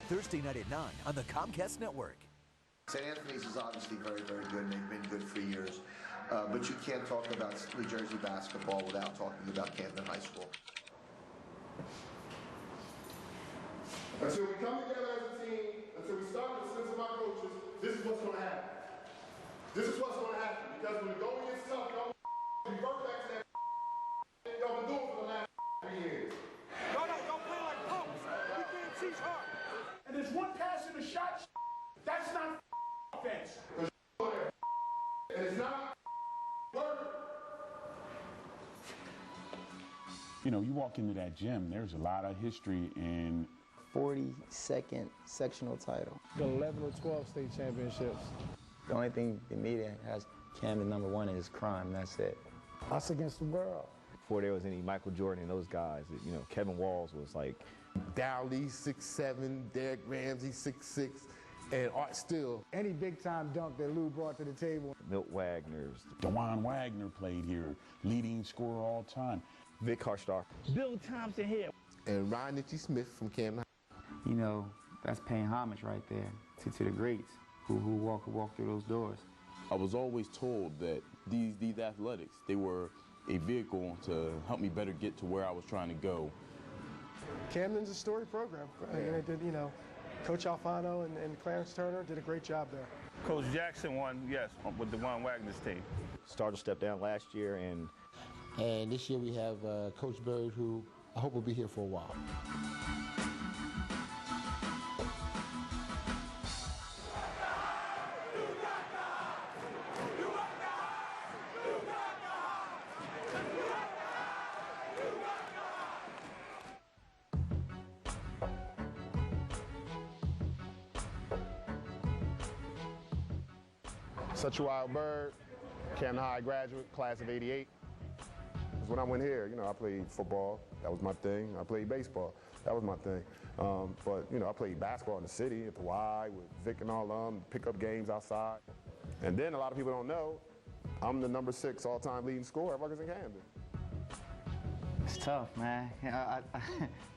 Thursday night at 9 on the Comcast Network. St. Anthony's is obviously very, very good, and they've been good for years. But you can't talk about New Jersey basketball without talking about Camden High School. Until we come together as a team, until we start to listen to my coaches, this is what's going to happen. This is what's going to happen. Because when the going gets tough, y'all revert back to that y'all been doing for the last 3 years. No, don't play like punks. We can't teach hard. And there's one pass in the shot, that's not offense. And it's not work. You know, you walk into that gym, there's a lot of history in 42nd sectional title. The 11 or 12 state championships. The only thing the media has Camden #1 is crime, that's it. Us against the world. Before there was any Michael Jordan and those guys, you know, Kevin Walls was like... Dowley, 6'7", Derek Ramsey, 6'6", and Art Still. Any big-time dunk that Lou brought to the table. Milt Wagner's. DeJuan Wagner played here, leading scorer all time. Vic Harstock. Bill Thompson here. And Ryan Smith from Camden High. You know, that's paying homage right there to the greats who walk through those doors. I was always told that these athletics, they were a vehicle to help me better get to where I was trying to go. Camden's a storied program. And it did, you know, Coach Alfano and Clarence Turner did a great job there. Coach Jackson won, yes, with DeJuan Wagner's team. Starter stepped down last year, and this year we have Coach Bird, who I hope will be here for a while. Such a Wild Bird, Camden High graduate, class of '88. When I went here, you know, I played football. That was my thing. I played baseball. That was my thing. But, you know, I played basketball in the city at the Y with Vic and all of them, pick up games outside. And then a lot of people don't know, I'm the #6 all-time leading scorer at Rutgers in Camden. It's tough, man.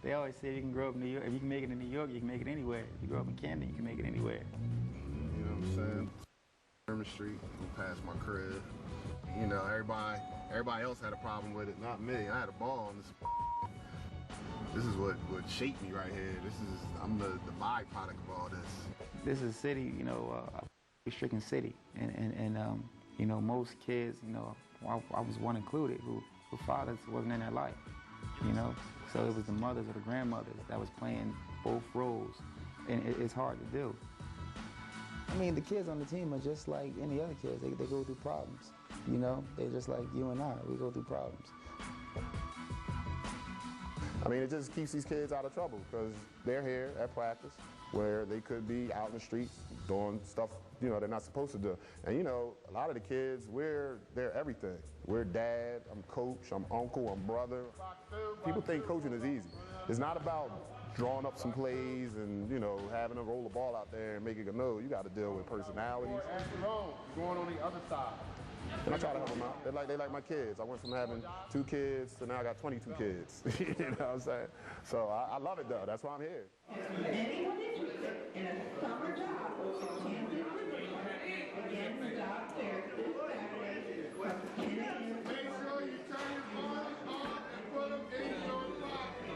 They always say you can grow up in New York. If you can make it in New York, you can make it anywhere. If you grow up in Camden, you can make it anywhere. You know what I'm saying? Herman Street, past my crib. You know, everybody else had a problem with it, not me. I had a ball on this. This is what shaped me right here. I'm the byproduct of all this. This is a city, you know, a stricken city, and you know, most kids, you know, I was one included, who fathers wasn't in their life, you know. So it was the mothers or the grandmothers that was playing both roles, and it's hard to do. I mean, the kids on the team are just like any other kids. They go through problems, you know? They're just like you and I. We go through problems. I mean, it just keeps these kids out of trouble because they're here at practice where they could be out in the streets doing stuff, you know, they're not supposed to do. And, you know, a lot of the kids, they're everything. We're dad, I'm coach, I'm uncle, I'm brother. People think coaching is easy. It's not about drawing up some plays and, you know, having to roll the ball out there and make it go. No, you got to deal with personalities. Going on the other side. And I try to help them out. They like my kids. I went from having 2 kids to now I got 22 kids. You know what I'm saying? So I love it though. That's why I'm here. Anyone interested in a summer job in Camden, again, the job fair this Saturday from 10 a.m. Make sure you turn your phones on and put them in your pocket.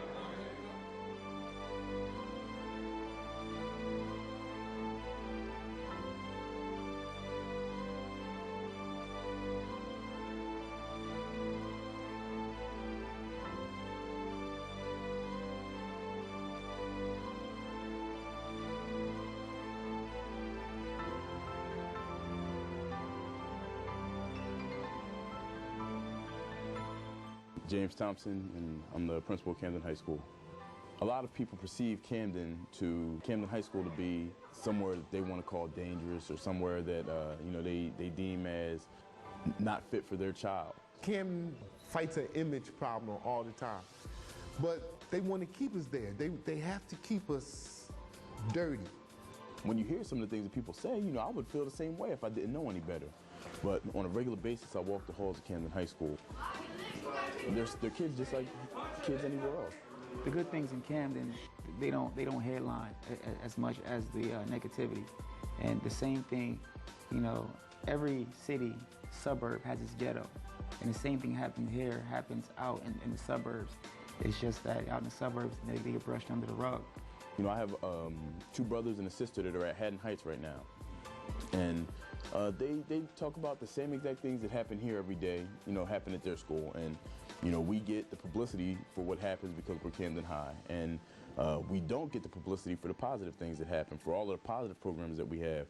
James Thompson, and I'm the principal of Camden High School. A lot of people perceive Camden High School to be somewhere that they want to call dangerous or somewhere that you know, they deem as not fit for their child. Camden fights an image problem all the time, but they want to keep us there. They have to keep us dirty. When you hear some of the things that people say, you know, I would feel the same way if I didn't know any better. But on a regular basis, I walk the halls of Camden High School. They're kids just like kids anywhere else. the good things in Camden, they don't headline as much as the negativity. And the same thing, you know, every city, suburb has its ghetto. And the same thing happens here, happens out in the suburbs. It's just that out in the suburbs, they get brushed under the rug. You know, I have 2 brothers and a sister that are at Haddon Heights right now. And they talk about the same exact things that happen here every day, you know, happen at their school. And, you know, we get the publicity for what happens because we're Camden High. And we don't get the publicity for the positive things that happen, for all of the positive programs that we have.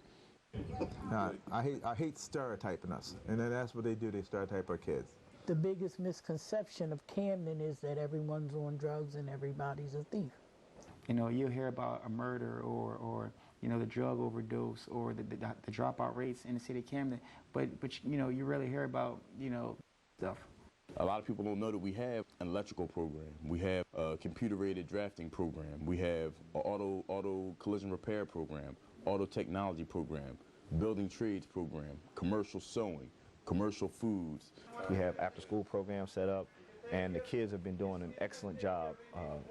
Now, I hate stereotyping us, and then that's what they do. They stereotype our kids. The biggest misconception of Camden is that everyone's on drugs and everybody's a thief. You know, you'll hear about a murder or you know, the drug overdose or the dropout rates in the city of Camden, but you know, you rarely hear about, you know, stuff. A lot of people don't know that we have an electrical program. We have a computer-aided drafting program. We have an auto collision repair program, auto technology program, building trades program, commercial sewing, commercial foods. We have after-school programs set up, and the kids have been doing an excellent job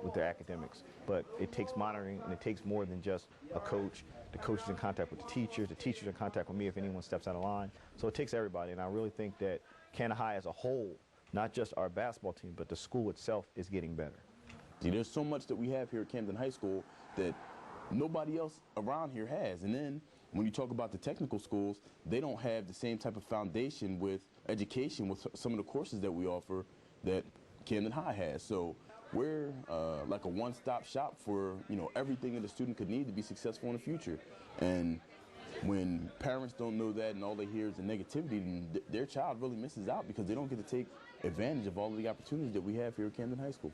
with their academics. But it takes monitoring, and it takes more than just a coach. The coach is in contact with the teachers are in contact with me if anyone steps out of line. So it takes everybody, and I really think that Camden High as a whole, not just our basketball team, but the school itself is getting better. See, there's so much that we have here at Camden High School that nobody else around here has. And then when you talk about the technical schools, they don't have the same type of foundation with education with some of the courses that we offer that Camden High has. So we're like a one-stop shop for, you know, everything that a student could need to be successful in the future. And when parents don't know that and all they hear is the negativity, then their child really misses out because they don't get to take advantage of all of the opportunities that we have here at Camden High School.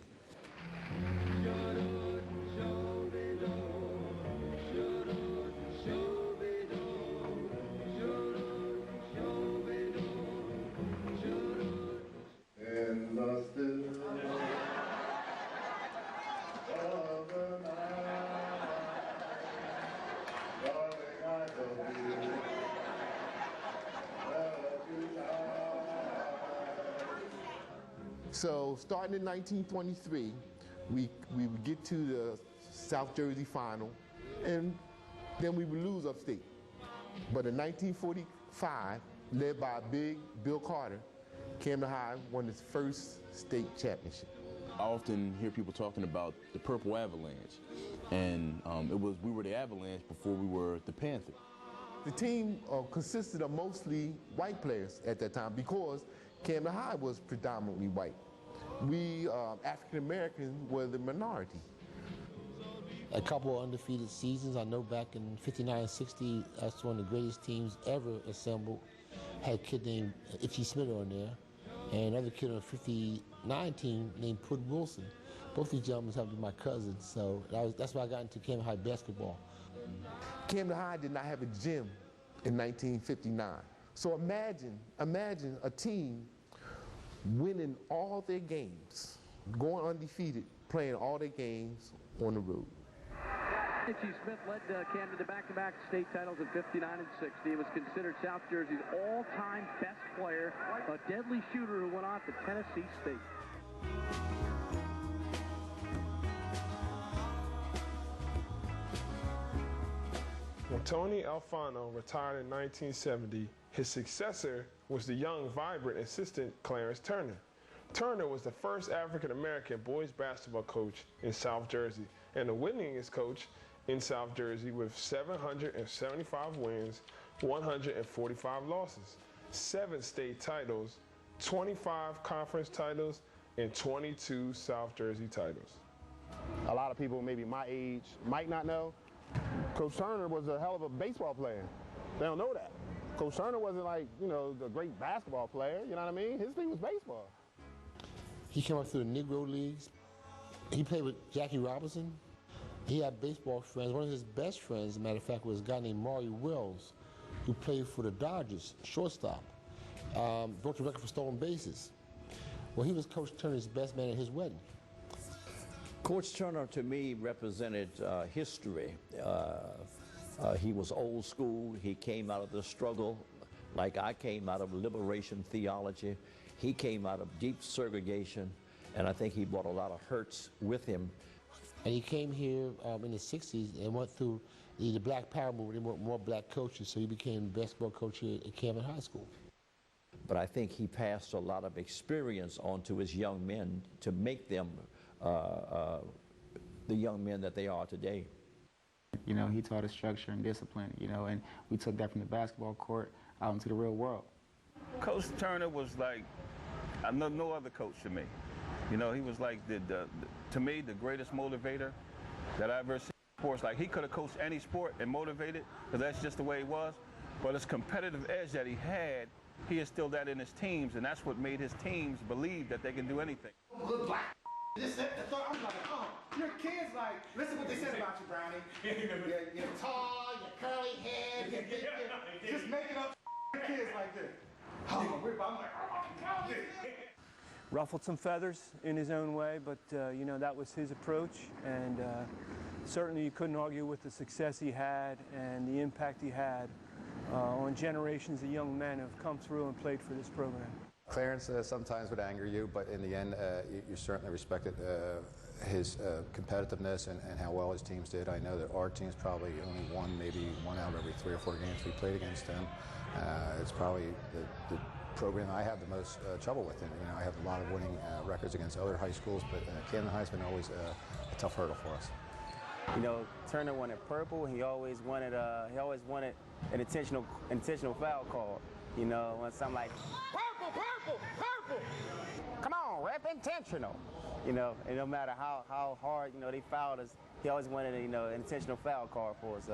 So starting in 1923, we would get to the South Jersey final, and then we would lose upstate. But in 1945, led by big Bill Carter, Camden High won its first state championship. I often hear people talking about the Purple Avalanche, and we were the Avalanche before we were the Panther. The team consisted of mostly white players at that time because Camden High was predominantly white. We, African Americans, were the minority. A couple of undefeated seasons. I know back in '59-60, that's one of the greatest teams ever assembled. Had a kid named Itchy Smith on there, and another kid on the '59 team named Pruitt Wilson. Both these gentlemen happen to be my cousins, so that's why I got into Camden High basketball. Camden High did not have a gym in 1959. So imagine a team winning all their games, going undefeated, playing all their games on the road. Itchy Smith led Camden to back-to-back state titles in '59 and '60. He was considered South Jersey's all-time best player, a deadly shooter who went on to Tennessee State. When Tony Alfano retired in 1970, his successor was the young, vibrant assistant Clarence Turner. Turner was the first African-American boys basketball coach in South Jersey and the winningest coach in South Jersey with 775 wins, 145 losses, 7 state titles, 25 conference titles, and 22 South Jersey titles. A lot of people maybe my age might not know, Coach Turner was a hell of a baseball player. They don't know that. Coach Turner wasn't like, you know, the great basketball player, you know what I mean? His thing was baseball. He came up through the Negro Leagues. He played with Jackie Robinson. He had baseball friends. One of his best friends, as a matter of fact, was a guy named Maury Wells, who played for the Dodgers, shortstop. Broke the record for stolen bases. Well, he was Coach Turner's best man at his wedding. Coach Turner, to me, represented history. He was old school. He came out of the struggle like I came out of liberation theology. He came out of deep segregation, and I think he brought a lot of hurts with him. And he came here in the 60s and went through the Black Power movement. They want more black coaches, so he became the basketball coach here at Camden High School. But I think he passed a lot of experience on to his young men to make them the young men that they are today. You know, he taught us structure and discipline, you know, and we took that from the basketball court out into the real world. Coach Turner was like, I know no other coach to me. You know, he was like, to me, the greatest motivator that I've ever seen in sports. Like, he could have coached any sport and motivated, because that's just the way he was. But his competitive edge that he had, he instilled that in his teams, and that's what made his teams believe that they can do anything. Good black. This, that, the third. I'm like, oh, your kids like, listen what they said about you, Brownie. You're tall, you're curly head, you're just making up kids like this. Oh, I'm like, oh, ruffled some feathers in his own way, but you know, that was his approach, and certainly you couldn't argue with the success he had and the impact he had on generations of young men who have come through and played for this program. Clarence sometimes would anger you, but in the end, you certainly respected his competitiveness and how well his teams did. I know that our teams probably only won maybe one out of every 3 or 4 games we played against him. It's probably the program I have the most trouble with. And, you know, I have a lot of winning records against other high schools, but Camden High's been always a tough hurdle for us. You know, Turner wanted purple. He always wanted an intentional foul call. You know, when something like purple, purple, purple. Come on, rep intentional. You know, and no matter how hard, you know, they fouled us, he always wanted an intentional foul call for us.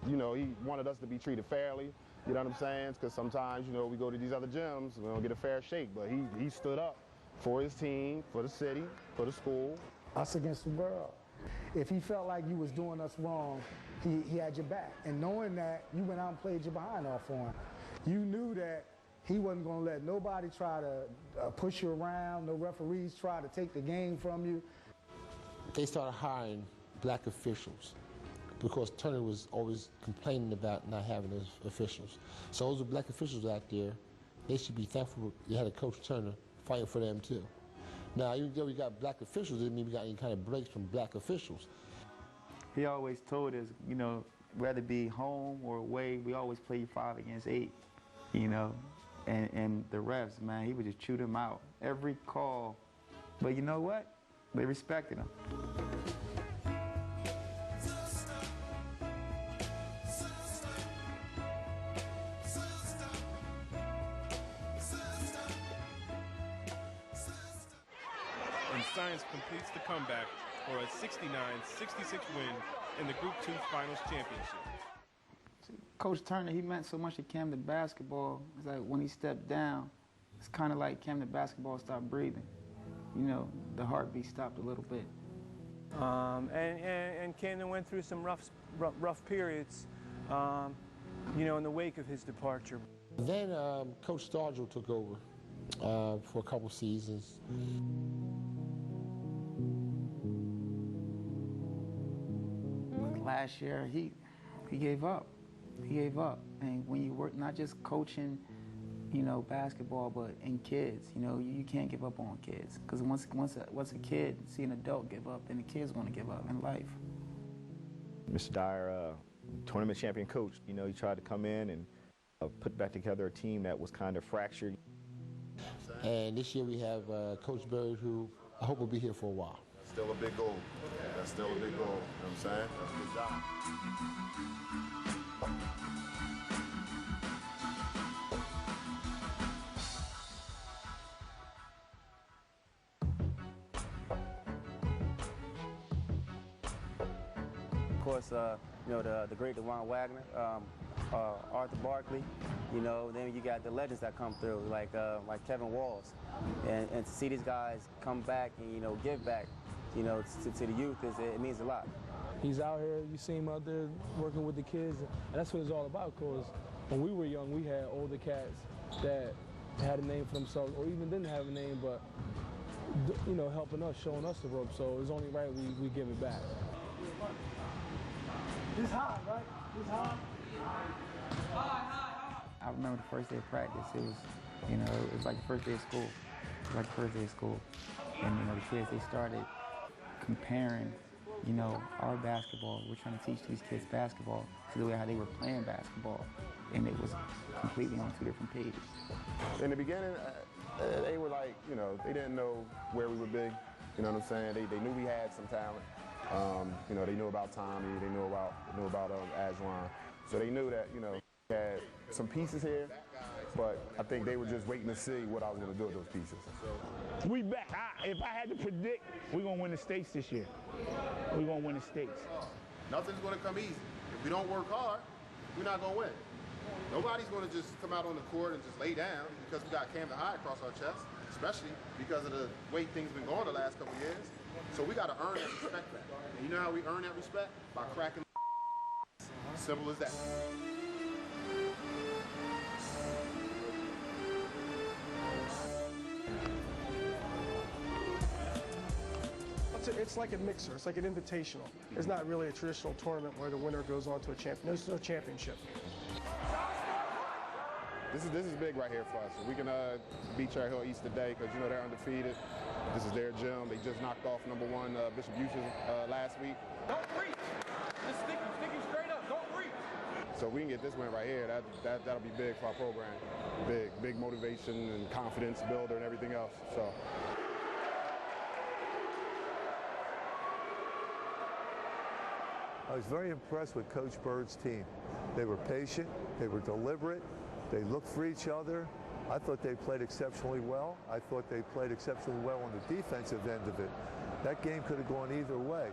You know, he wanted us to be treated fairly. You know what I'm saying? Because sometimes, you know, we go to these other gyms, we don't get a fair shake. But he stood up for his team, for the city, for the school. Us against the world. If he felt like you was doing us wrong, he had your back. And knowing that, you went out and played your behind off for him. You knew that he wasn't going to let nobody try to push you around, no referees try to take the game from you. They started hiring black officials because Turner was always complaining about not having those officials. So those are black officials out there. They should be thankful they had a Coach Turner fighting for them too. Now, even though we got black officials, it doesn't mean we got any kind of breaks from black officials. He always told us, you know, whether it be home or away, we always play 5 against 8, you know. And the refs, man, he would just chew them out every call. But you know what? They respected him. And Science completes the comeback for a 69-66 win in the Group 2 Finals Championship. Coach Turner, he meant so much to Camden basketball. It's like when he stepped down, it's kind of like Camden basketball stopped breathing. You know, the heartbeat stopped a little bit. And Camden went through some rough periods, you know, in the wake of his departure. Then Coach Stargell took over for a couple seasons. Last year, he gave up. He gave up. And when you work not just coaching, you know, basketball, but in kids, you know, you can't give up on kids. Because once a kid see an adult give up, then the kid's going to give up in life. Mr. Dyer, tournament champion coach, you know, he tried to come in and put back together a team that was kind of fractured. And this year we have Coach Bird, who I hope will be here for a while. Still a big goal. That's still a big goal. You know what I'm saying? That's a good job. Of course, you know, the great Dewan Wagner, Arthur Barkley, you know, then you got the legends that come through, like Kevin Walls. And to see these guys come back and, you know, give back, you know, to the youth, it means a lot. He's out here, you see him out there working with the kids, and that's what it's all about, because when we were young, we had older cats that had a name for themselves, or even didn't have a name, but, you know, helping us, showing us the ropes, so it's only right we give it back. It's hot, right? It's hot. I remember the first day of practice. It was, you know, it was like the first day of school. It was like the first day of school. And you know, the kids, they started comparing, you know, our basketball. We're trying to teach these kids basketball to the way how they were playing basketball, and it was completely on two different pages. In the beginning, they were like, you know, they didn't know where we would be. You know what I'm saying? They knew we had some talent. You know, they knew about Tommy. They knew about Aswan. So they knew that, you know, we had some pieces here, but I think they were just waiting to see what I was going to do with those pieces. We back. If I had to predict, we're going to win the States this year. We're going to win the States. Nothing's going to come easy. If we don't work hard, we're not going to win. Nobody's going to just come out on the court and just lay down because we got Camden High across our chest, especially because of the way things been going the last couple of years. So we got to earn that respect back. And you know how we earn that respect? By cracking. Simple as that. It's like a mixer. It's like an invitational. It's not really a traditional tournament where the winner goes on to a champion. There's no championship. This is big right here for us. We can beat Cherry Hill East today because, you know, they're undefeated. This is their gym. They just knocked off #1 Bishop Buches last week. Don't reach. Just stick him straight up. Don't reach. So we can get this win right here. That'll be big for our program. Big motivation and confidence builder and everything else. So. I was very impressed with Coach Bird's team. They were patient, they were deliberate, they looked for each other. I thought they played exceptionally well. I thought they played exceptionally well on the defensive end of it. That game could have gone either way.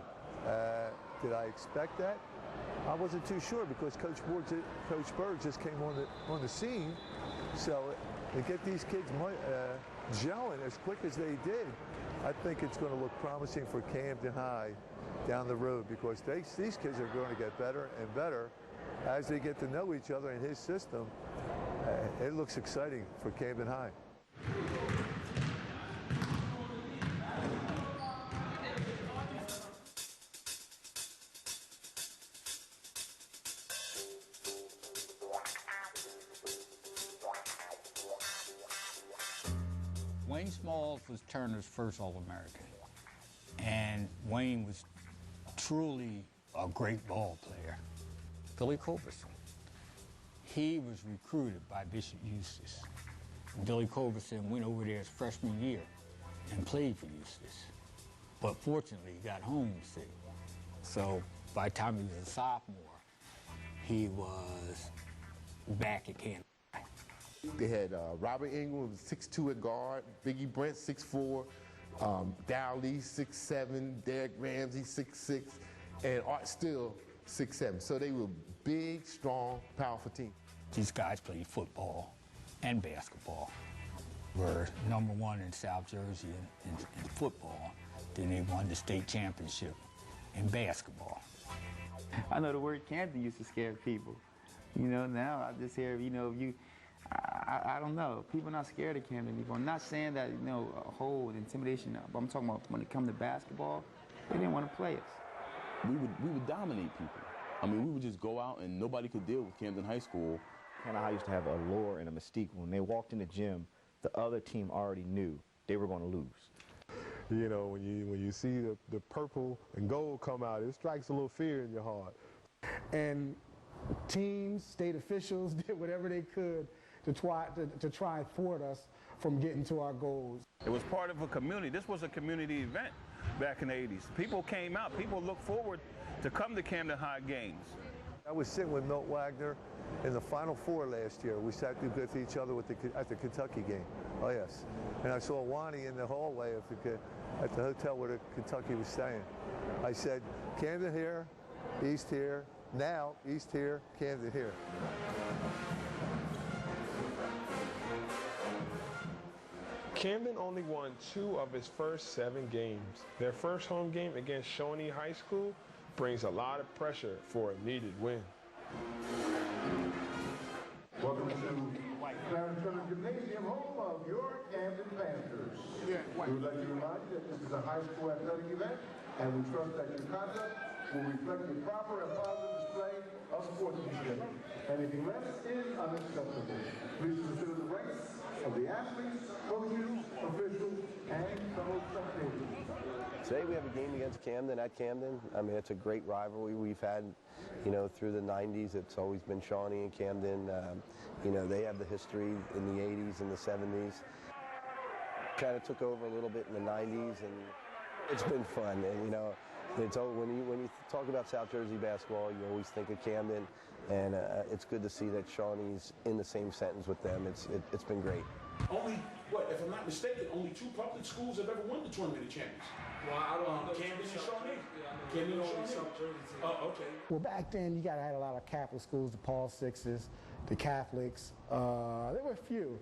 Did I expect that? I wasn't too sure because Coach Bird just came on the scene. So to get these kids gelling as quick as they did, I think it's going to look promising for Camden High down the road because these kids are going to get better and better as they get to know each other in his system. It looks exciting for Camden High. Wayne Smalls was Turner's first All-American, and Wayne was truly a great ball player. Billy Culberson, he was recruited by Bishop Eustace. Billy Culberson went over there his freshman year and played for Eustace, but fortunately he got homesick. So by the time he was a sophomore, he was back at Camden. They had Robert Ingram, 6'2" at guard, Biggie Brent, 6'4", Dowley, 6'7", Derek Ramsey, 6'6", and Art Still, 6'7". So they were big, strong, powerful team. These guys played football and basketball. Were #1 in South Jersey in football. Then they won the state championship in basketball. I know the word Camden used to scare people. You know, now I just hear, you know, I don't know. People are not scared of Camden anymore. I'm not saying that, you know, a whole intimidation, but I'm talking about when it comes to basketball, they didn't want to play us. We would dominate people. I mean, we would just go out and nobody could deal with Camden High School. Camden High used to have a lure and a mystique. When they walked in the gym, the other team already knew they were going to lose. You know, when you see the purple and gold come out, it strikes a little fear in your heart. And teams, state officials did whatever they could to try and thwart us from getting to our goals. It was part of a community. This was a community event back in the 80s. People came out. People looked forward to come to Camden High games. I was sitting with Milt Wagner in the Final Four last year. We sat with each other at the Kentucky game. Oh, yes. And I saw Wani in the hallway at the hotel where Kentucky was staying. I said, Camden here, East here, now East here, Camden here. Camden only won 2 of its first 7 games. Their first home game against Shawnee High School brings a lot of pressure for a needed win. Welcome to Clarence Turner Gymnasium, home of your Camden Panthers. We would like to remind you that this is a high school athletic event, and we trust that your conduct will reflect the proper and positive display of sportsmanship. Anything less is unacceptable. Please consider the rights of the athletes, coaches, officials, and fellow spectators. Today we have a game against Camden at Camden. I mean, it's a great rivalry we've had, you know, through the 90s. It's always been Shawnee and Camden. You know, they have the history in the 80s and the 70s. Kind of took over a little bit in the 90s, and it's been fun. And, you know, it's when you talk about South Jersey basketball, you always think of Camden, and it's good to see that Shawnee's in the same sentence with them. It's been great. Only, what, if I'm not mistaken, only 2 public schools have ever won the Tournament of Champions. Well, I don't know. Camden and Shawnee. Yeah, Camden and Shawnee. South Jersey team. Oh, okay. Well, back then, you got to have a lot of Catholic schools, the Paul Sixes, the Catholics. There were a few.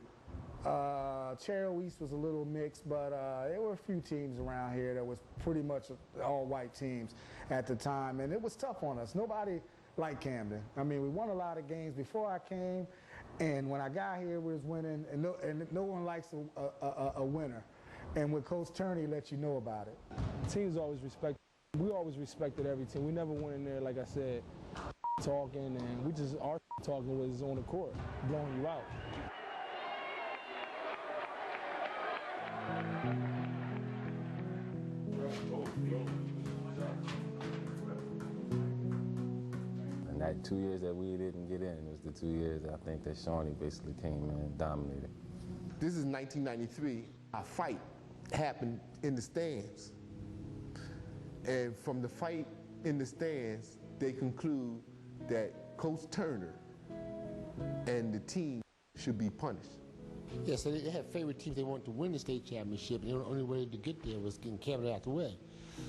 Cherry East was a little mixed, but there were a few teams around here that was pretty much all white teams at the time, and it was tough on us. Nobody liked Camden. I mean, we won a lot of games before I came, and when I got here, we was winning, and no one likes a winner. And with Coach Turney, let you know about it. Teams always respect. We always respected every team. We never went in there, like I said, talking, and we just, our talking was on the court, blowing you out. And that 2 years that we didn't get in was the 2 years I think that Shawnee basically came in and dominated. This is 1993. A fight happened in the stands. And from the fight in the stands, they conclude that Coach Turner and the team should be punished. Yeah, so they had favorite teams they wanted to win the state championship, and the only way to get there was getting Camden out the way.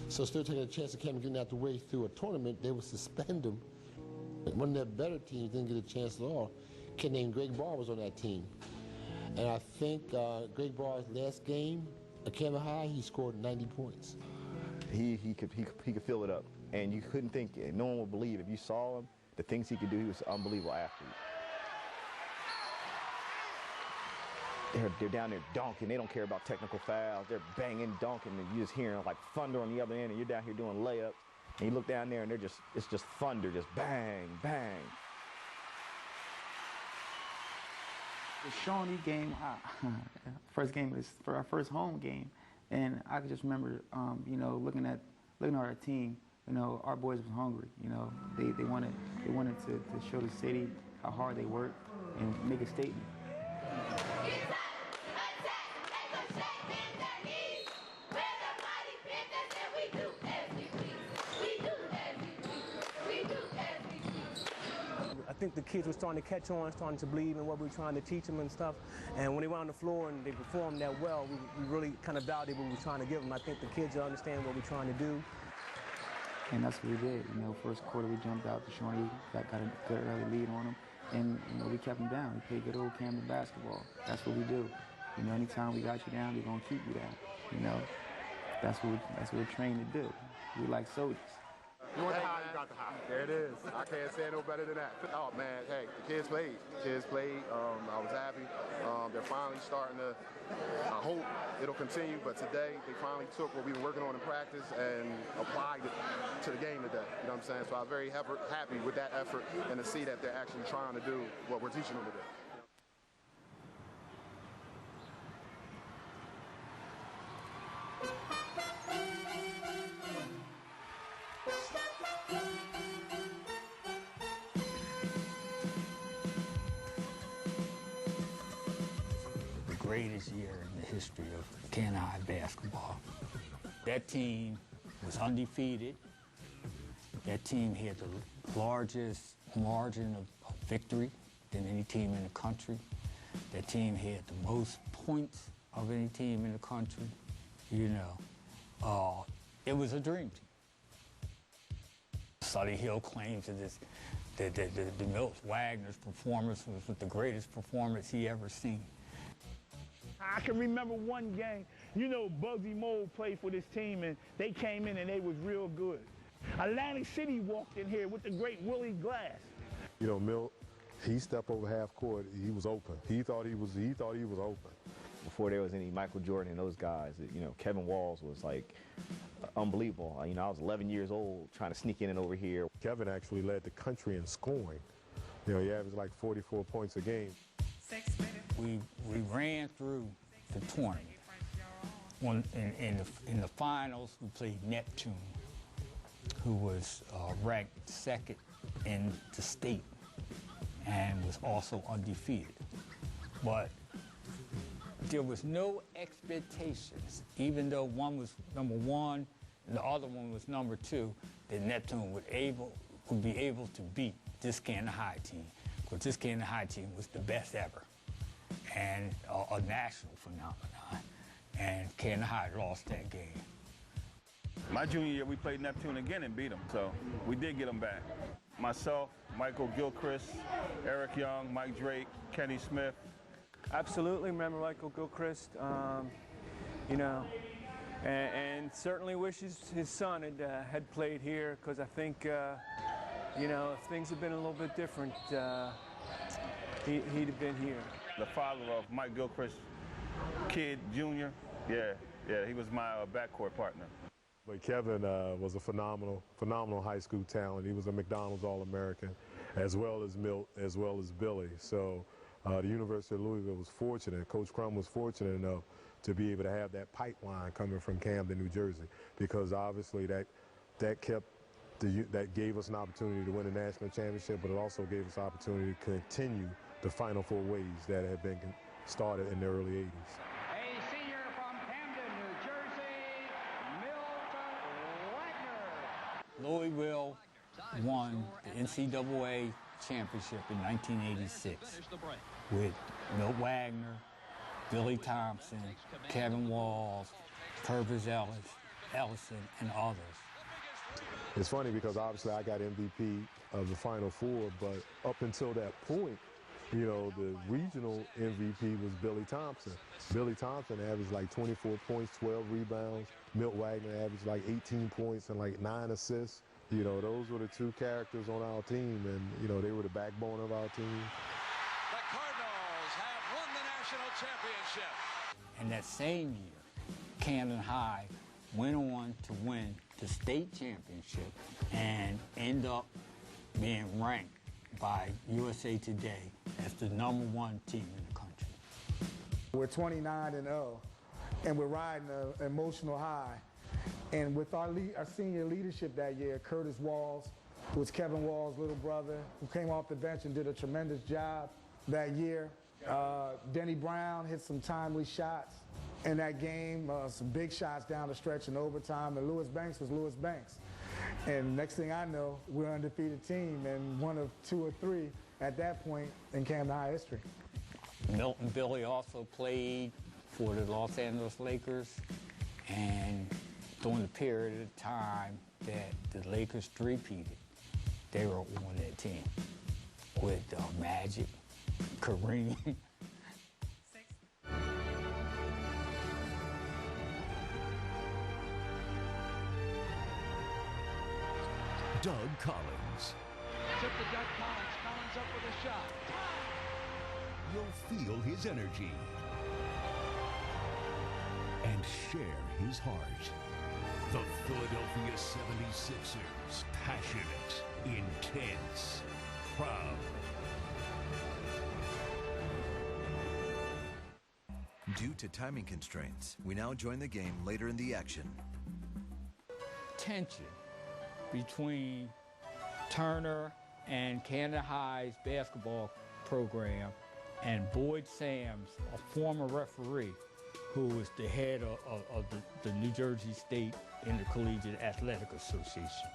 So still taking a chance of Camden getting out the way through a tournament, they would suspend them. One of their better teams didn't get a chance at all. A kid named Greg Barr was on that team. And I think Greg Barr's last game at Camden High, he scored 90 points. He could fill it up, and you couldn't think, no one would believe if you saw him, the things he could do. He was an unbelievable athlete. They're down there dunking. They don't care about technical fouls. They're banging, dunking, and you just hearing like thunder on the other end, and you're down here doing layups. And you look down there, and it's just thunder, just bang, bang. The Shawnee game, first game was for our first home game, and I could just remember, you know, looking at our team. You know, our boys was hungry. You know, they wanted to show the city how hard they work and make a statement. I think the kids were starting to catch on, starting to believe in what we were trying to teach them and stuff. And when they were on the floor and they performed that well, we really kind of validated what we were trying to give them. I think the kids understand what we're trying to do. And that's what we did. You know, first quarter we jumped out to Shawnee, got a good early lead on them, and you know we kept them down. We played good old Camden basketball. That's what we do. You know, anytime we got you down, we're gonna keep you down. You know, that's what we're trained to do. We like soldiers. You want the high, you got the high. There it is. I can't say no better than that. Oh, man, hey, the kids played. I was happy. They're finally starting to, I hope it'll continue, but today they finally took what we were working on in practice and applied it to the game today. You know what I'm saying? So I was very happy with that effort and to see that they're actually trying to do what we're teaching them to do. Greatest year in the history of Camden High basketball. That team was undefeated. That team had the largest margin of victory than any team in the country. That team had the most points of any team in the country. You know, it was a dream team. Sully Hill claims that Milt Wagner's performance was the greatest performance he ever seen. I can remember one game, you know, Bugsy Mold played for this team, and they came in and they was real good. Atlantic City walked in here with the great Willie Glass. You know, Milt, he stepped over half court. He was open. He thought he was open. Before there was any Michael Jordan and those guys, you know, Kevin Walls was like unbelievable. You know, I was 11 years old trying to sneak in and over here. Kevin actually led the country in scoring. You know, he averaged like 44 points a game. We ran through the tournament, In the finals, we played Neptune, who was ranked second in the state and was also undefeated. But there was no expectations, even though one was number one and the other one was number two, that Neptune would be able to beat this Camden High team, because this Camden High team was the best ever and a national phenomenon. And Camden High lost that game. My junior year, we played Neptune again and beat them, so we did get them back. Myself, Michael Gilchrist, Eric Young, Mike Drake, Kenny Smith. Absolutely remember Michael Gilchrist, you know, and certainly wishes his son had played here, because I think, you know, if things had been a little bit different, he'd have been here. The father of Mike Gilchrist, kid, junior, yeah, he was my backcourt partner. But Kevin was a phenomenal high school talent. He was a McDonald's All-American, as well as Milt, as well as Billy. So the University of Louisville was fortunate, Coach Crum was fortunate enough to be able to have that pipeline coming from Camden, New Jersey, because obviously that gave us an opportunity to win a national championship, but it also gave us an opportunity to continue the Final Four ways that had been started in the early 80s. A senior from Camden, New Jersey, Milt Wagner. Louisville won the NCAA championship in 1986 with Milt Wagner, Billy Thompson, Kevin Walls, Purvis Ellison, and others. It's funny because obviously I got MVP of the Final Four, but up until that point, you know, the regional MVP was Billy Thompson. Billy Thompson averaged like 24 points, 12 rebounds. Milt Wagner averaged like 18 points and like 9 assists. You know, those were the two characters on our team, and, you know, they were the backbone of our team. The Cardinals have won the national championship. And that same year, Camden High went on to win the state championship and end up being ranked by USA Today as the #1 team in the country. We're 29-0, and we're riding an emotional high. And with our senior leadership that year, Curtis Walls, who was Kevin Walls' little brother, who came off the bench and did a tremendous job that year. Denny Brown hit some timely shots in that game, some big shots down the stretch in overtime, and Lewis Banks was Lewis Banks. And next thing I know, we're an undefeated team and one of 2 or 3 at that point in Camden High history. Milt and Billy also played for the Los Angeles Lakers, and during the period of time that the Lakers three-peated, they were on that team with Magic, Kareem. Doug Collins. Tip to Doug Collins. Collins up with a shot. You'll feel his energy and share his heart. The Philadelphia 76ers, passionate, intense, proud. Due to timing constraints, we now join the game later in the action. Tension between Turner and Camden High's basketball program and Boyd Sams, a former referee who was the head of the New Jersey State Intercollegiate Athletic Association.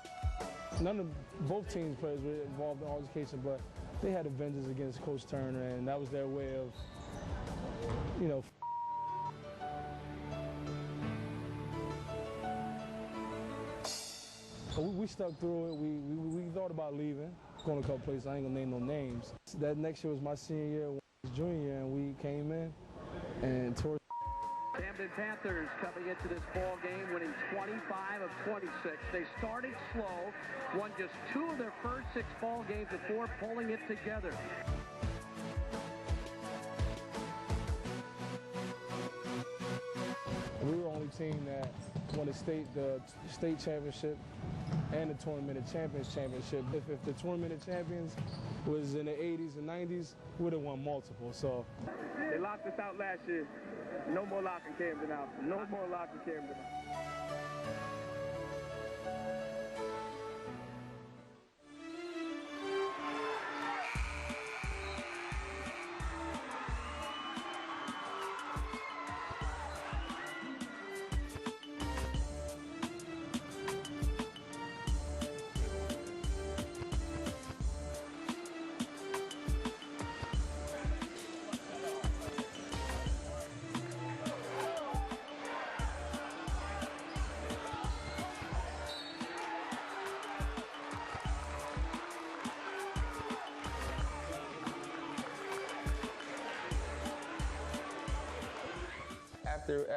Both teams players were involved in altercation, but they had a vengeance against Coach Turner, and that was their way of, you know, we stuck through it. We thought about leaving, going to a couple places. I ain't gonna name no names. That next year was my senior year, junior year, and we came in and tore. Camden Panthers coming into this ball game, winning 25 of 26. They started slow, won just 2 of their first 6 ball games before pulling it together. We were the only team that won the state championship and the Tournament of Champions championship. If the Tournament of Champions was in the 80s and 90s, we would have won multiple. So they locked us out last year. No more locking Camden out. No more locking Camden out.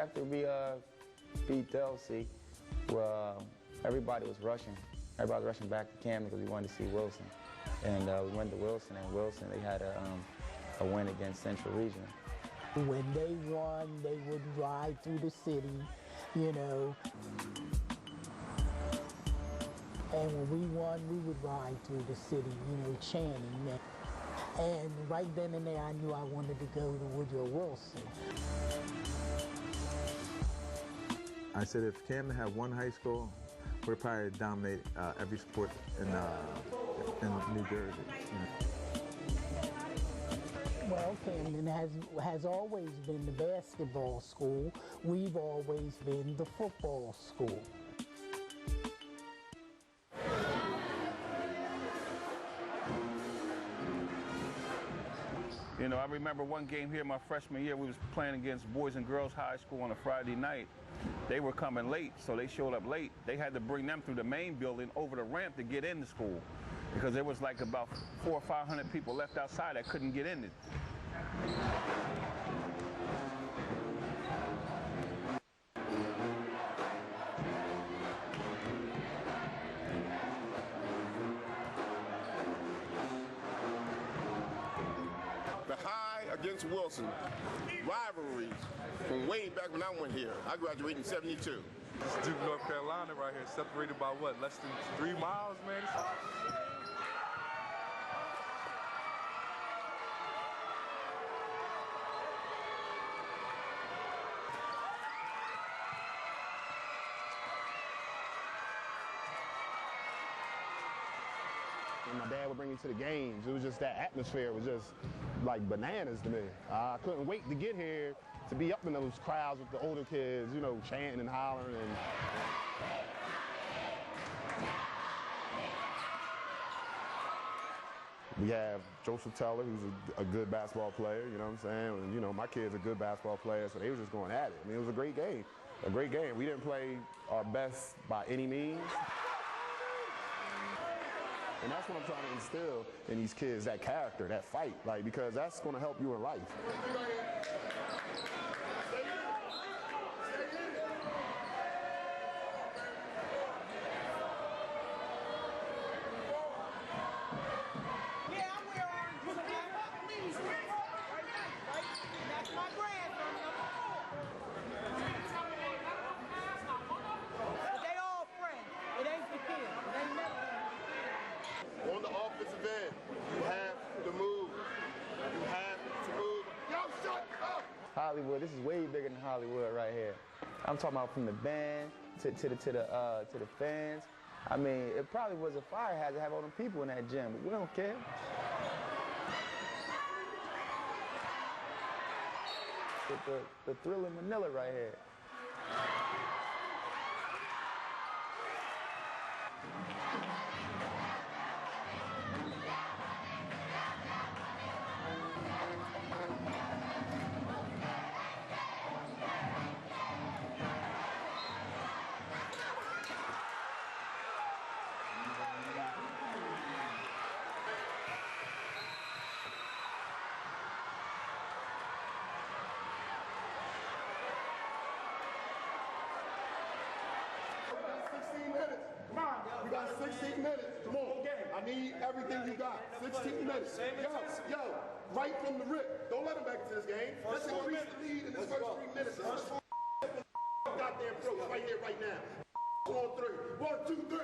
After we beat Delsey, well, everybody was rushing. Everybody was rushing back to Camden because we wanted to see Wilson. And we went to Wilson, and Wilson, they had a win against Central Region. When they won, they would ride through the city, you know. And when we won, we would ride through the city, you know, chanting. And right then and there, I knew I wanted to go to Woodrow Wilson. I said if Camden had one high school, we'd probably dominate every sport in New Jersey. You know. Well, Camden has always been the basketball school. We've always been the football school. You know, I remember one game here my freshman year, we was playing against Boys and Girls High School on a Friday night. They were coming late, so they showed up late. They had to bring them through the main building over the ramp to get into school because there was like about 400 or 500 people left outside that couldn't get in it. Against Wilson, rivalries from way back when I went here. I graduated in '72. This is Duke, North Carolina right here, separated by what, less than 3 miles, man? When my dad would bring me to the games, it was just that atmosphere was just like bananas to me. I couldn't wait to get here to be up in those crowds with the older kids, you know, chanting and hollering. And we have Joseph Teller, who's a good basketball player, you know what I'm saying? And, you know, my kids are good basketball players, so they were just going at it. I mean, it was a great game, a great game. We didn't play our best by any means. And that's what I'm trying to instill in these kids, that character, that fight, like, because that's going to help you in life. On the offensive end, you have to move. You have to move. Yo, shut up! Hollywood, this is way bigger than Hollywood right here. I'm talking about from the band to the fans. I mean, it probably was a fire hazard to have all them people in that gym, but we don't care. The thrill in Manila right here. We got 16 minutes. Come on. I need everything you got. 16 minutes. Yo, right from the rip. Don't let them back into this game. Let's increase the lead in this first 3 minutes. Goddamn throats right here, right now. On 3. 1, 2, 3.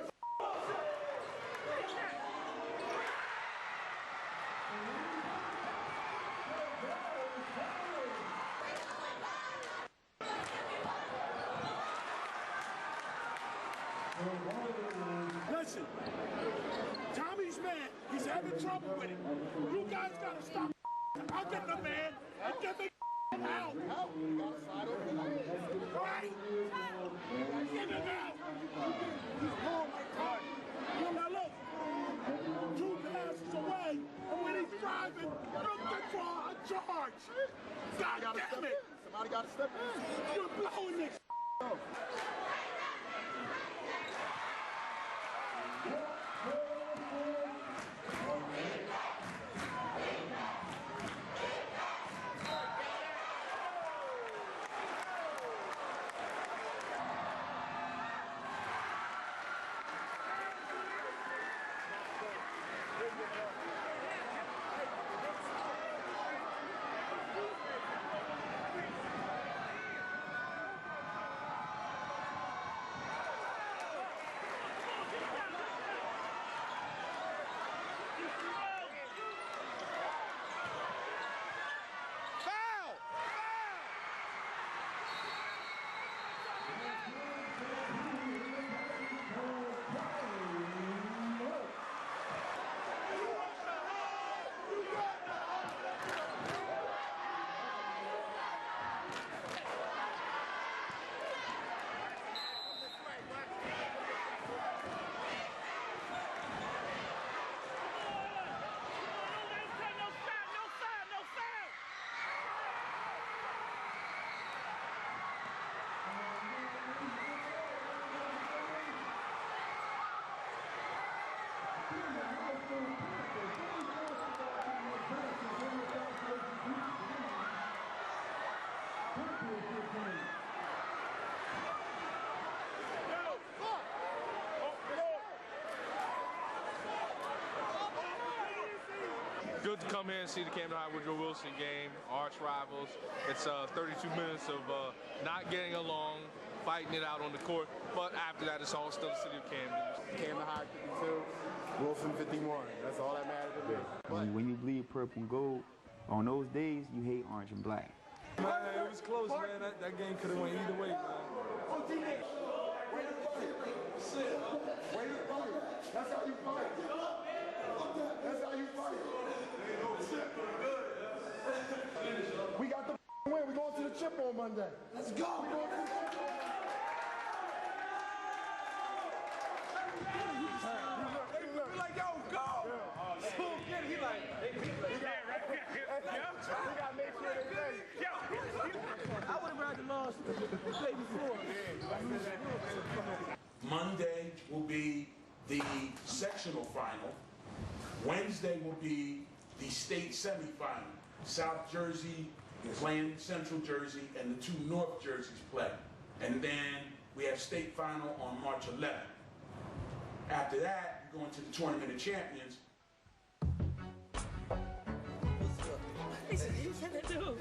Listen, Tommy's man, he's having trouble with it. You guys gotta stop. I'll get the man. I'll get the out. Right? Get him out. Oh my God. Now look, 2 passes away, and when he's driving, looking for a charge. God damn it. Somebody got to step in. You're blowing this up. Good to come here and see the Camden High Woodrow Wilson game, arch rivals. It's 32 minutes of not getting along, fighting it out on the court, but after that, it's all still the city of Camden. Camden High 52, Wilson 51. That's all that matters to me. When you bleed purple and gold, on those days, you hate orange and black. Man, it was close, man. That game could have went either way, man. That's how you fight. That's how you fight. We got the win. We're going to the chip on Monday. Let's go. We're going to the chip on Monday. We're like, yo, go. So good. He like, he got to make sure they ready. I would have rather lost the play before. Monday will be the sectional final. Wednesday will be the state semifinal. South Jersey playing Central Jersey, and the 2 North Jerseys play. And then we have state final on March 11th. After that, we're going to the Tournament of Champions. What are you gonna do?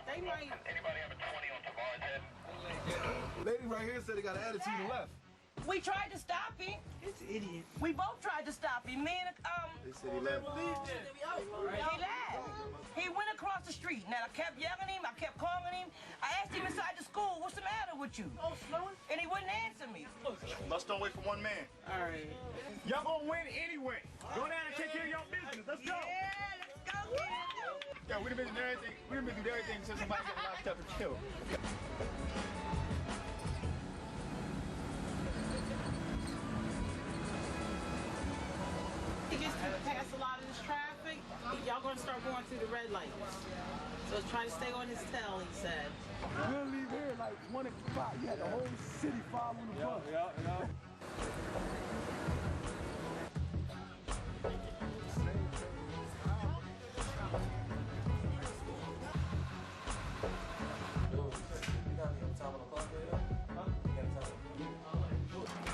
They might. Lady right here said he got an attitude and left. We tried to stop him. It's an idiot. We both tried to stop him. Me and They said he left. he left. He went across the street. Now I kept yelling him. I kept calling him. I asked him inside the school, "What's the matter with you?" And he wouldn't answer me. Let's don't wait for one man. All right. Y'all gonna win anyway. Go down and take care of your business. Let's go. Yeah, let's go get him. Yeah, we've been doing everything. We've been doing everything since somebody got locked up and killed. He gets past a lot of this traffic. Y'all gonna start going through the red lights. So try to stay on his tail, he said. We'll leave here like 1 o'clock. You had the whole city following the bus. Yeah.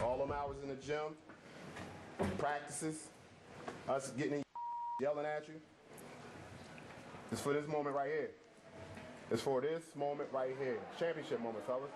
All them hours in the gym, practices, us getting in yelling at you. It's for this moment right here. It's for this moment right here. Championship moment, fellas.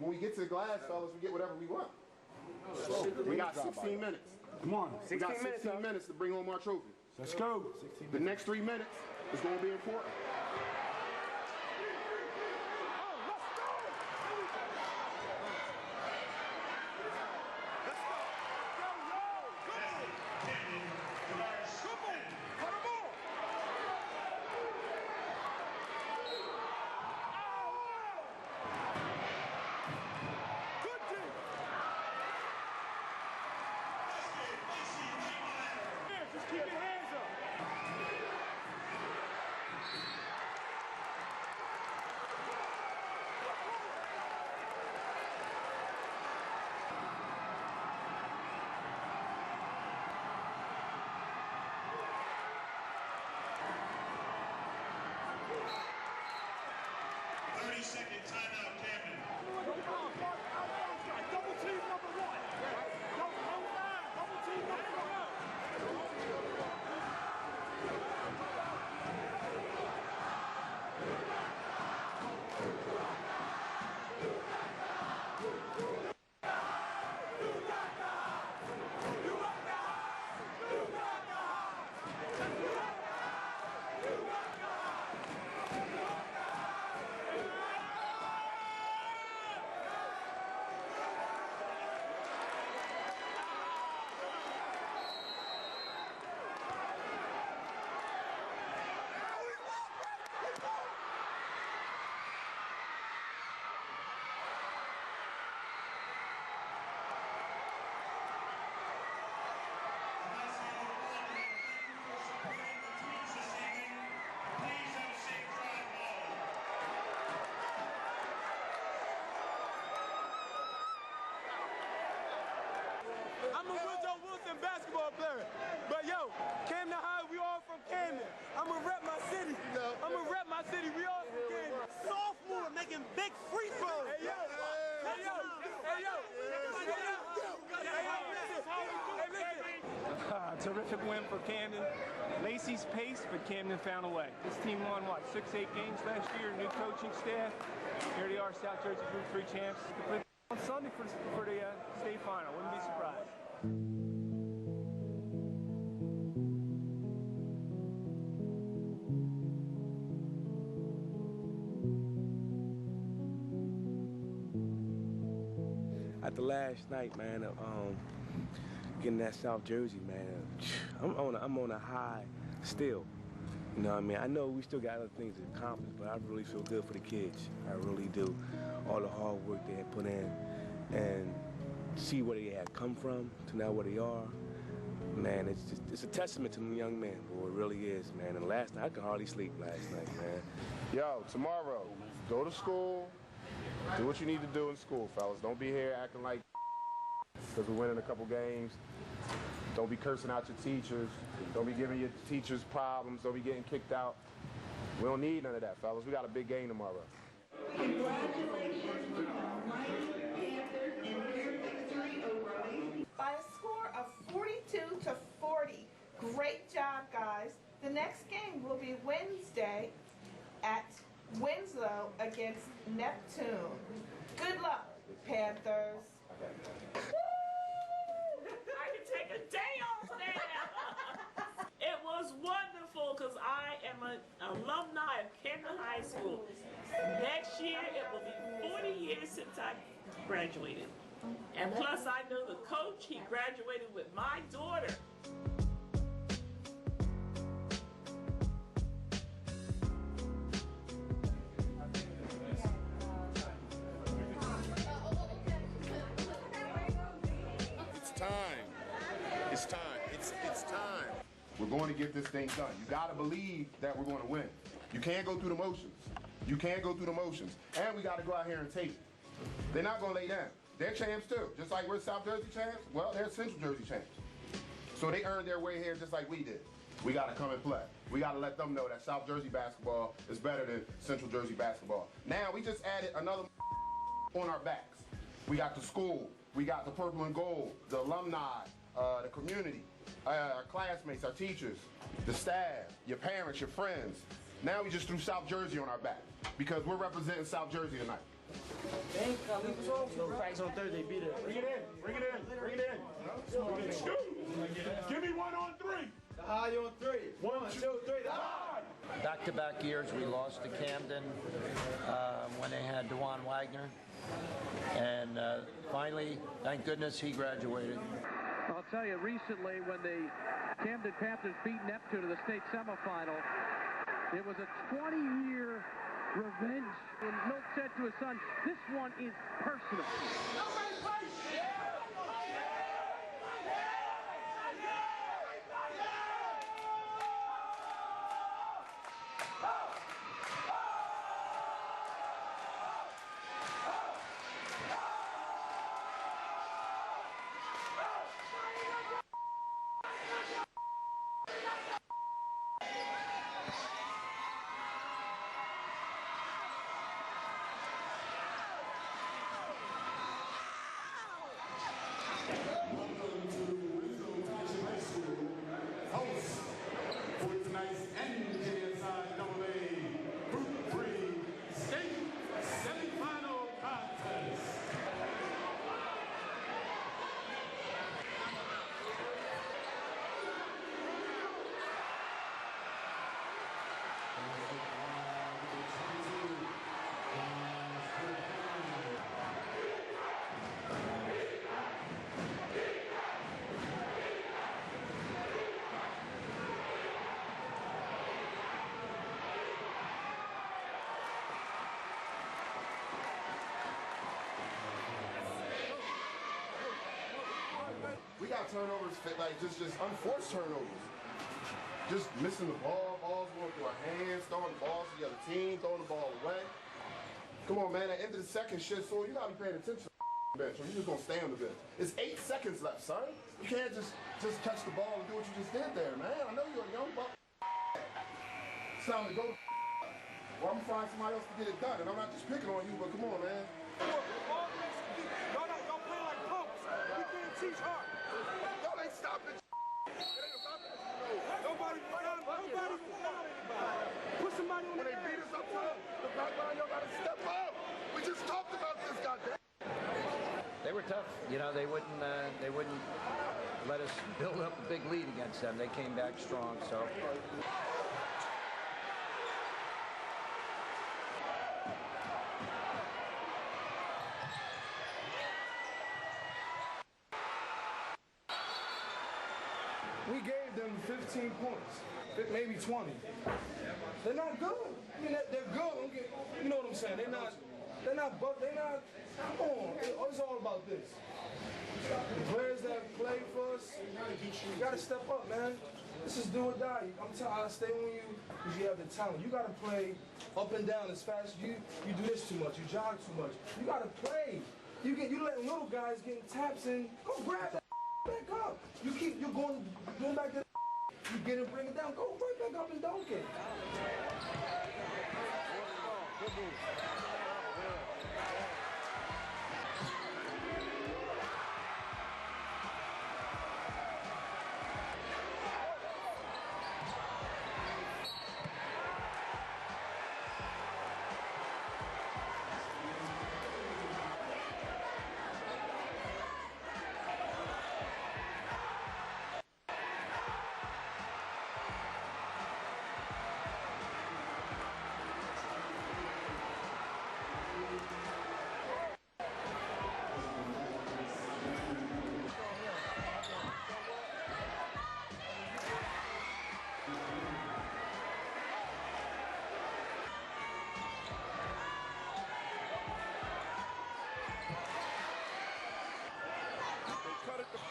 when we get to the glass, fellas, we get whatever we want. We got 16 minutes. Come on, We 16 got 16 minutes. minutes to bring home our trophy. Let's go. The next 3 minutes is going to be important. Just keep your hands up. Second timeout, Camden. Double team number one. Double team number one. I'm a Woodrow Wilson basketball player. But yo, Camden High, we all from Camden. I'ma rep my city. I'ma rep my city. We all from Camden. Sophomore making big free throws. Hey yo, hey yo, hey yo, terrific win for Camden. Lacey's pace, but Camden found a way. This team won, what, 6-8 games last year, new coaching staff. Here they are, South Jersey Group 3 champs. On Sunday for the state final, wouldn't be surprised. After last night, man, getting that South Jersey, man, I'm on a high still. You know what I mean? I know we still got other things to accomplish, but I really feel good for the kids. I really do. All the hard work they had put in and see where they had come from to now where they are. Man, it's a testament to them young men, boy, it really is, man. And last night, I could hardly sleep last night, man. Yo, tomorrow, go to school, do what you need to do in school, fellas. Don't be here acting like because we're winning a couple games. Don't be cursing out your teachers. Don't be giving your teachers problems. Don't be getting kicked out. We don't need none of that, fellas. We got a big game tomorrow. Congratulations to the Mighty Panthers in their victory over Lacey. By a score of 42-40. Great job, guys. The next game will be Wednesday at Winslow against Neptune. Good luck, Panthers. I can take a day off now. It was wonderful because I am an alumni of Camden High School. Next year, it will be 40 years since I graduated. And plus, I know the coach, he graduated with my daughter. It's time. It's time. We're going to get this thing done. You got to believe that we're going to win. You can't go through the motions. You can't go through the motions. And we got to go out here and take it. They're not going to lay down. They're champs too. Just like we're South Jersey champs, well, they're Central Jersey champs. So they earned their way here just like we did. We got to come and play. We got to let them know that South Jersey basketball is better than Central Jersey basketball. Now, we just added another on our backs. We got the school. We got the purple and gold, the alumni, the community, our classmates, our teachers, the staff, your parents, your friends. Now we just threw South Jersey on our back because we're representing South Jersey tonight. Practice on Thursday, be there. Bring it in, bring it in, bring it in. Give me 1 on 3. The high on 3. 1, 2, 3, the high. Back-to-back years we lost to Camden when they had DeJuan Wagner. And finally, thank goodness he graduated. I'll tell you, recently when the Camden Panthers beat Neptune in the state semifinal, it was a 20-year revenge. And Milt said to his son, this one is personal. We got turnovers, like just unforced turnovers. Just missing the ball, balls going through our hands, throwing balls to the other team, throwing the ball away. Come on, man, at the end of the second shit, so you gotta be paying attention to the bench, or you just gonna stay on the bench. It's 8 seconds left, son. You can't just catch the ball and do what you just did there, man. I know you're a young buck. It's time to go. Or I'm gonna find somebody else to get it done, and I'm not just picking on you, but come on, man. Y'all play like punks. We can't teach hard. Y'all ain't stopping. Nobody put somebody on when they beat us up top, the back line, y'all gotta step up. We just talked about this, goddamn. They were tough. You know, they wouldn't let us build up a big lead against them. They came back strong, so. We gave them 15 points, maybe 20. They're not good. I mean, they're good. You know what I'm saying? They're not, come on. It's all about this. The players that play for us, you got to step up, man. This is do or die. I'm telling you, I stay on you because you have the talent. You got to play up and down as fast. You do this too much. You jog too much. You got to play. You letting little guys getting taps in. Go grab that back up. You're going back to the you get it, bring it down. Go right back up and dunk it. Good move.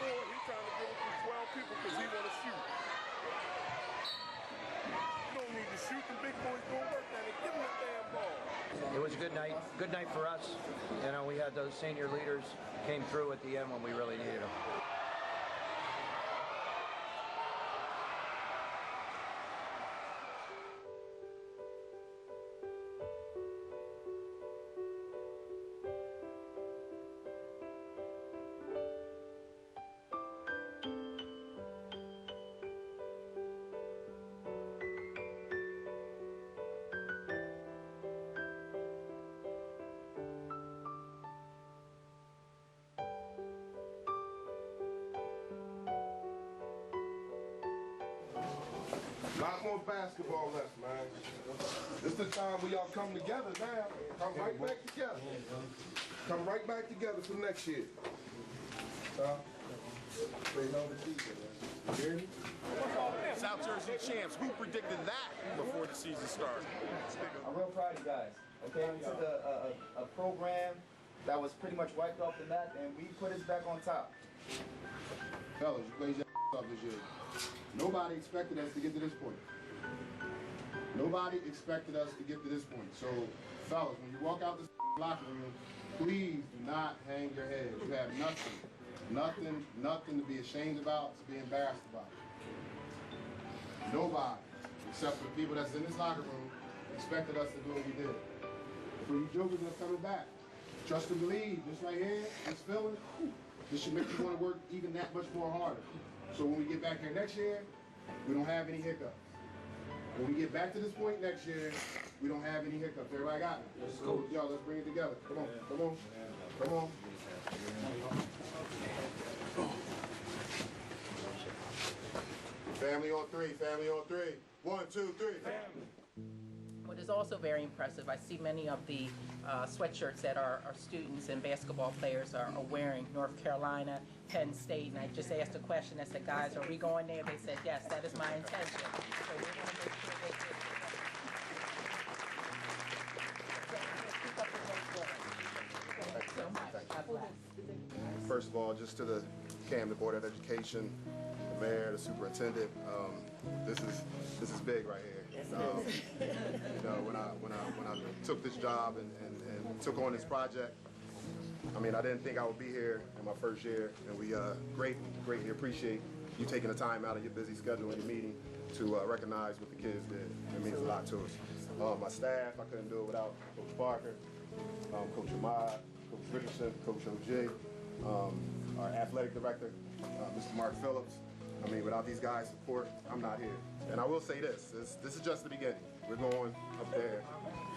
He's trying to get it through 12 people because he want to shoot. You don't need to shoot. The big boys doing work down there. Give him the damn ball. It was a good night. Good night for us. You know, we had those senior leaders came through at the end when we really needed them. basketball left, man. This the time we all come together now. Come right back together. Come right back together for next year. South Jersey champs. Who predicted that before the season started? I'm real proud of you guys. Okay, we took a program that was pretty much wiped off the map, and we put us back on top. Fellas, you played your off this year. Nobody expected us to get to this point. Nobody expected us to get to this point. So, fellas, when you walk out this locker room, please do not hang your head. You have nothing to be ashamed about, to be embarrassed about. Nobody, except for the people that's in this locker room, expected us to do what we did. For you jokers that are coming back, trust and believe, this right here, this feeling, this should make you want to work even that much more harder. So when we get back here next year, we don't have any hiccups. When we get back to this point next year, we don't have any hiccups. Everybody got it? So, y'all, let's bring it together. Come on, come on, come on. Family on three, family on three. 1, 2, 3, family. What is also very impressive, I see many of the sweatshirts that our students and basketball players are wearing, North Carolina, Penn State, and I just asked a question, I said, guys, are we going there? They said, yes, that is my intention. So we're going to make sure they get Thank you so much. God bless. First of all, just to the Camden Board of Education, the mayor, the superintendent, this is big right here. You know, when I took this job and took on this project, I mean, I didn't think I would be here in my first year, and we greatly appreciate you taking the time out of your busy schedule and your meeting to recognize what the kids did. It means a lot to us. My staff, I couldn't do it without Coach Parker, Coach Ahmad, Coach Richardson, Coach O.J., our athletic director, Mr. Mark Phillips. I mean, without these guys' support, I'm not here. And I will say this is just the beginning. We're going up there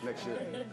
next year.